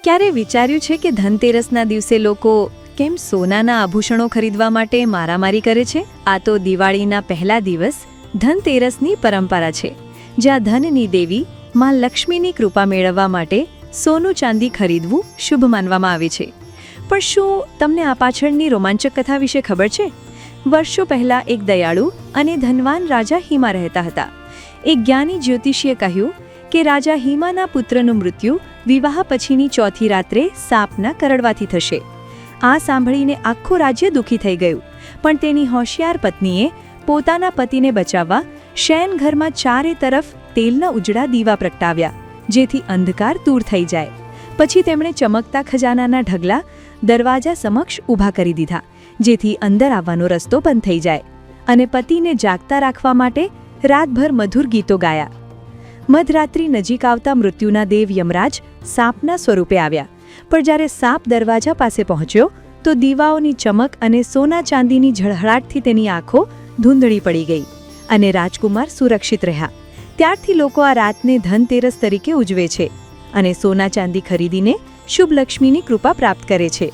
ક્યારે વિચાર્યું છે કે ધનતેરસના દિવસે લોકો કેમ સોનાના આભૂષણો ખરીદવા માટે મારામારી કરે છે? આ તો દિવાળીના પહેલા દિવસ ધનતેરસની પરંપરા છે, જ્યાં ધનની દેવી માં લક્ષ્મીની કૃપા મેળવવા માટે સોનું ચાંદી ખરીદવું શુભ માનવામાં આવે છે. પણ શું તમને આ પાછળની રોમાંચક કથા વિશે ખબર છે? વર્ષો પહેલા એક દયાળુ અને ધનવાન રાજા હિમા રહેતા હતા. એક જ્ઞાની જ્યોતિષીએ કહ્યું કે રાજા હિમાના પુત્રનું મૃત્યુ વિવાહ પછીની ચોથી રાત્રે સાપના કરડવાથી થશે. આ સાંભળીને આખું રાજ્ય દુઃખી થઈ ગયું, પણ તેની હોશિયાર પત્નીએ પોતાના પતિને બચાવવા શયનઘરમાં ચારે તરફ તેલના ઉજળા દીવા પ્રગટાવ્યા, જેથી અંધકાર દૂર થઈ જાય. પછી તેમણે ચમકતા ખજાનાના ઢગલા દરવાજા સમક્ષ ઊભા કરી દીધા, જેથી અંદર આવવાનો રસ્તો બંધ થઈ જાય, અને પતિને જાગતા રાખવા માટે રાતભર મધુર ગીતો ગાયા. મધરાત્રિ નજીક આવતા મૃત્યુના દેવ યમરાજ સાપના સ્વરૂપે આવ્યા, પણ જ્યારે સાપ દરવાજા પાસે પહોંચ્યો તો દીવાઓની ચમક અને સોના ચાંદીની ઝળહળાટથી તેની આંખો ધૂંધળી પડી ગઈ, અને રાજકુમાર સુરક્ષિત રહ્યા. ત્યારથી લોકો આ રાતને ધનતેરસ તરીકે ઉજવે છે અને સોના ચાંદી ખરીદીને શુભ લક્ષ્મીની કૃપા પ્રાપ્ત કરે છે.